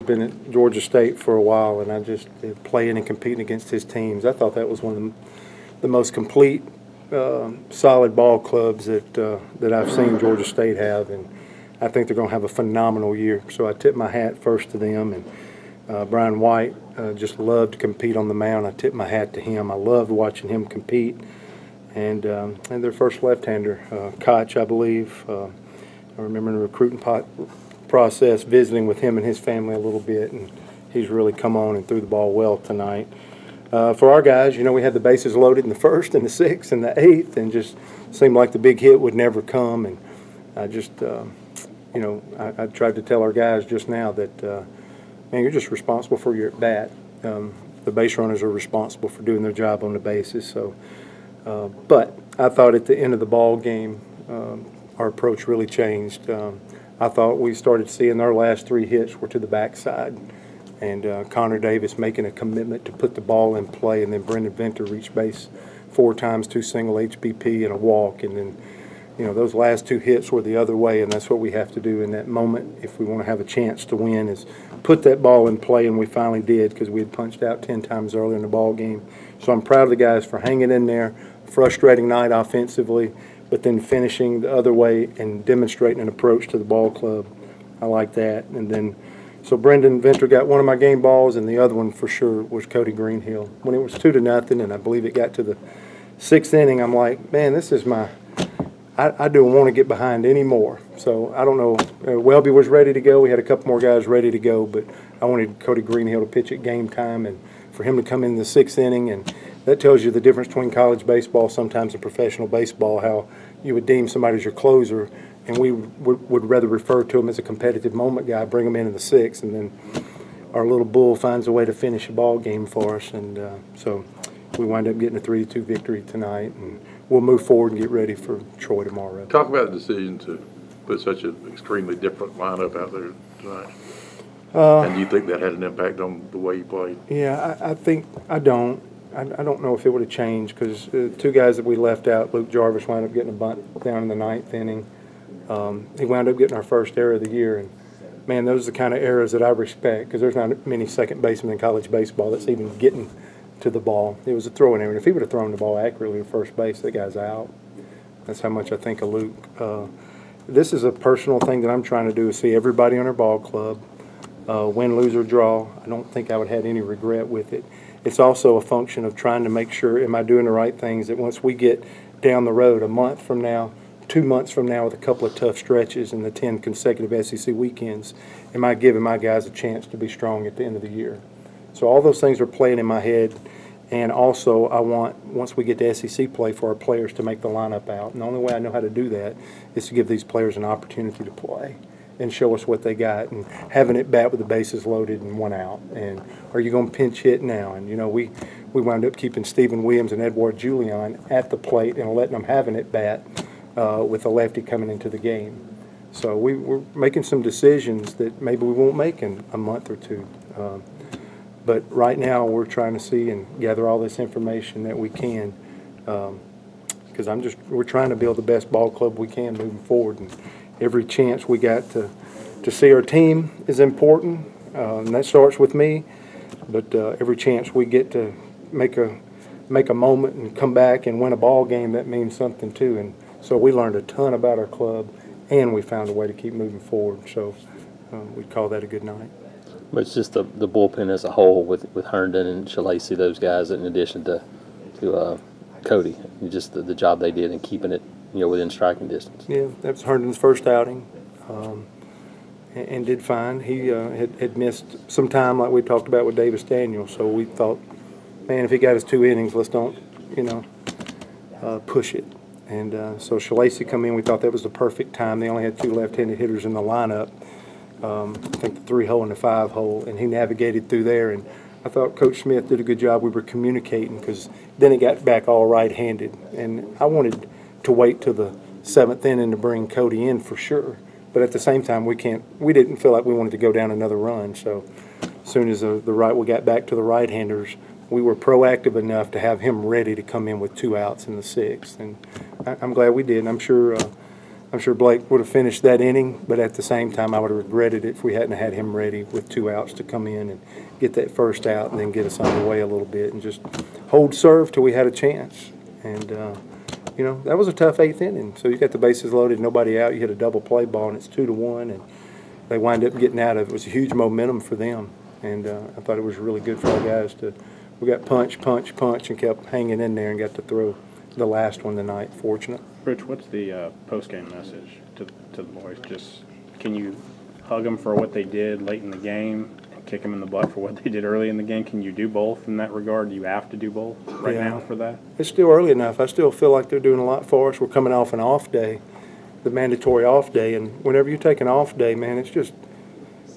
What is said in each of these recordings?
been at Georgia State for a while, and I just playing and competing against his teams. I thought that was one of the most complete, solid ball clubs that I've seen Georgia State have, and I think they're going to have a phenomenal year. So I tip my hat first to them, and Brian White just loved to compete on the mound. I tip my hat to him. I loved watching him compete, and their first left-hander, Koch, I believe. I remember in the recruiting process visiting with him and his family a little bit, and he's really come on and threw the ball well tonight. For our guys, we had the bases loaded in the first and the sixth and the eighth, and just seemed like the big hit would never come. And I just, I tried to tell our guys just now that, man, you're just responsible for your at-bat. The base runners are responsible for doing their job on the bases. So, but I thought at the end of the ball game, our approach really changed. I thought we started seeing our last 3 hits were to the backside, and Connor Davis making a commitment to put the ball in play, and then Brendan Venter reached base 4 times, 2 single HBP and a walk, and then those last 2 hits were the other way, and that's what we have to do in that moment if we want to have a chance to win, is put that ball in play, and we finally did, because we had punched out 10 times earlier in the ball game. So I'm proud of the guys for hanging in there. Frustrating night offensively, but then finishing the other way and demonstrating an approach to the ball club. I like that. And then, so Brendan Venter got one of my game balls, and the other one for sure was Cody Greenhill. When it was 2-0, and I believe it got to the 6th inning, I'm like, man, this is my – I don't want to get behind anymore. So I don't know. Welby was ready to go. We had a couple more guys ready to go, but I wanted Cody Greenhill to pitch at game time, and for him to come in the 6th inning, and that tells you the difference between college baseball sometimes and professional baseball, how you would deem somebody as your closer, and we would rather refer to him as a competitive moment guy, bring him in the 6th, and then our little bull finds a way to finish a ball game for us. And so we wind up getting a 3-2 victory tonight, and we'll move forward and get ready for Troy tomorrow. Talk about the decision to put such an extremely different lineup out there tonight. And do you think that had an impact on the way you played? Yeah, I think I don't. I don't know if it would have changed, because 2 guys that we left out, Luke Jarvis wound up getting a bunt down in the 9th inning. He wound up getting our first error of the year. And, man, those are the kind of errors that I respect, because there's not many second basemen in college baseball that's even getting to the ball. It was a throwing error. And if he would have thrown the ball accurately to first base, that guy's out. That's how much I think of Luke. This is a personal thing that I'm trying to do, is see everybody on our ball club, win, lose, or draw. I don't think I would have had any regret with it. It's also a function of trying to make sure, am I doing the right things, that once we get down the road a month from now, 2 months from now with a couple of tough stretches and the 10 consecutive SEC weekends, am I giving my guys a chance to be strong at the end of the year? So all those things are playing in my head, and also I want, once we get to SEC play, for our players to make the lineup out. And the only way I know how to do that is to give these players an opportunity to play and show us what they got, and having it bat with the bases loaded and 1 out. And are you going to pinch hit now? And, we wound up keeping Stephen Williams and Edward Julian at the plate and letting them have an at bat with a lefty coming into the game. So we're making some decisions that maybe we won't make in a month or 2. But right now we're trying to see and gather all this information that we can, because we're trying to build the best ball club we can moving forward. And every chance we got to see our team is important, and that starts with me. But every chance we get to make a moment and come back and win a ball game, that means something too. And so we learned a ton about our club, and we found a way to keep moving forward. So we call that a good night. But it's just the bullpen as a whole with Herndon and Shalacy, those guys, in addition to Cody, just the job they did in keeping it within striking distance. Yeah, that was Herndon's first outing, and did fine. He had missed some time, like we talked about with Davis Daniels. So we thought, man, if he got his 2 innings, let's don't, push it. And so Shalacy come in. We thought that was the perfect time. They only had 2 left-handed hitters in the lineup. I think the 3-hole and the 5-hole, and he navigated through there. And I thought Coach Smith did a good job. We were communicating, because then it got back all right-handed. And I wanted to wait till the 7th inning to bring Cody in for sure. But at the same time, we didn't feel like we wanted to go down another run. So as soon as we got back to the right-handers, we were proactive enough to have him ready to come in with 2 outs in the 6th. And I'm glad we did. And I'm sure I'm sure Blake would have finished that inning, but at the same time, I would have regretted it if we hadn't had him ready with 2 outs to come in and get that first out and then get us underway a little bit and just hold serve till we had a chance. And, you know, that was a tough 8th inning. So you got the bases loaded, nobody out. You hit a double play ball, and it's 2-1, and they wind up getting out of it. It was a huge momentum for them. And I thought it was really good for our guys to – we got punch, punch, punch, and kept hanging in there and got to throw the last one tonight, fortunate. Rich, what's the post-game message to the boys? Just can you hug them for what they did late in the game and kick them in the butt for what they did early in the game? Can you do both in that regard? Do you have to do both right now for that? It's still early enough. I still feel like they're doing a lot for us. We're coming off an off day, the mandatory off day, and whenever you take an off day, man, it's just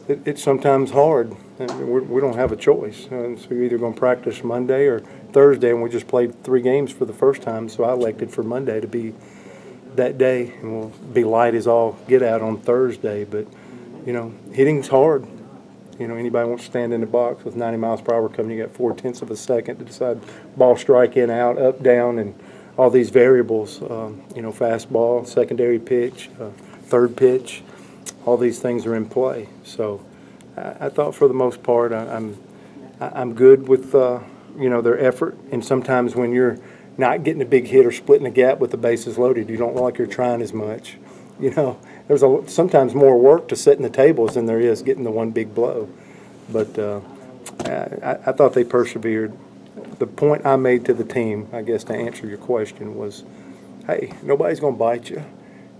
it's sometimes hard. We don't have a choice. So you're either going to practice Monday or Thursday, and we just played 3 games for the first time, so I elected for Monday to be that day, and we'll be light as all get out on Thursday. But, you know, hitting's hard. You know, anybody wants to stand in the box with 90 miles per hour coming, you got 0.4 of a second to decide ball strike in, out, up, down, and all these variables, you know, fastball, secondary pitch, third pitch, all these things are in play. So I thought for the most part I'm good with, you know, their effort. And sometimes when you're not getting a big hit or splitting the gap with the bases loaded, you don't like you're trying as much. You know, there's sometimes more work to setting the tables than there is getting the one big blow. But I thought they persevered. The point I made to the team, I guess to answer your question, was, hey, nobody's going to bite you.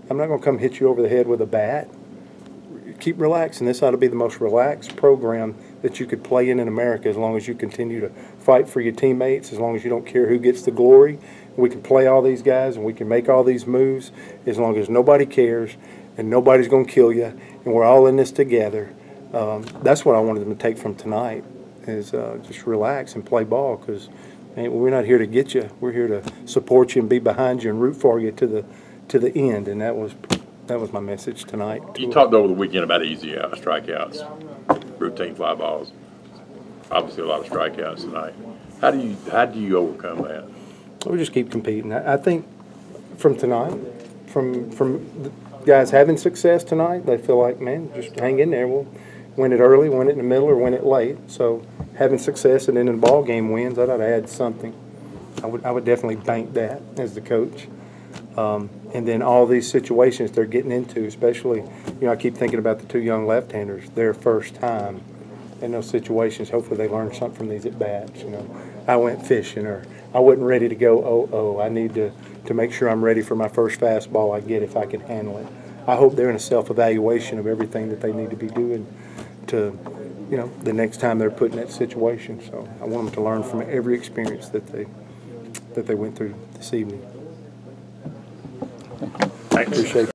I'm not going to come hit you over the head with a bat. Keep relaxing. This ought to be the most relaxed program that you could play in America, as long as you continue to fight for your teammates, as long as you don't care who gets the glory. We can play all these guys and we can make all these moves as long as nobody cares and nobody's going to kill you and we're all in this together. That's what I wanted them to take from tonight, is just relax and play ball, because we're not here to get you. We're here to support you and be behind you and root for you to the end, and that was my message tonight. You talked over the weekend about easy strikeouts, routine fly balls. Obviously, a lot of strikeouts tonight. How do you overcome that? We just keep competing. I think from tonight, from the guys having success tonight, they feel like, man, just hang in there. We'll win it early, win it in the middle, or win it late. So having success and then in the ball game wins, I thought I had something. I would definitely bank that as the coach. And then all these situations they're getting into, especially, you know, I keep thinking about the 2 young left-handers, their first time in those situations. Hopefully they learn something from these at-bats. You know, I went fishing, or I wasn't ready to go 0-0. I need to make sure I'm ready for my first fastball I get if I can handle it. I hope they're in a self-evaluation of everything that they need to be doing to, you know, the next time they're put in that situation. So I want them to learn from every experience that they went through this evening. I appreciate it.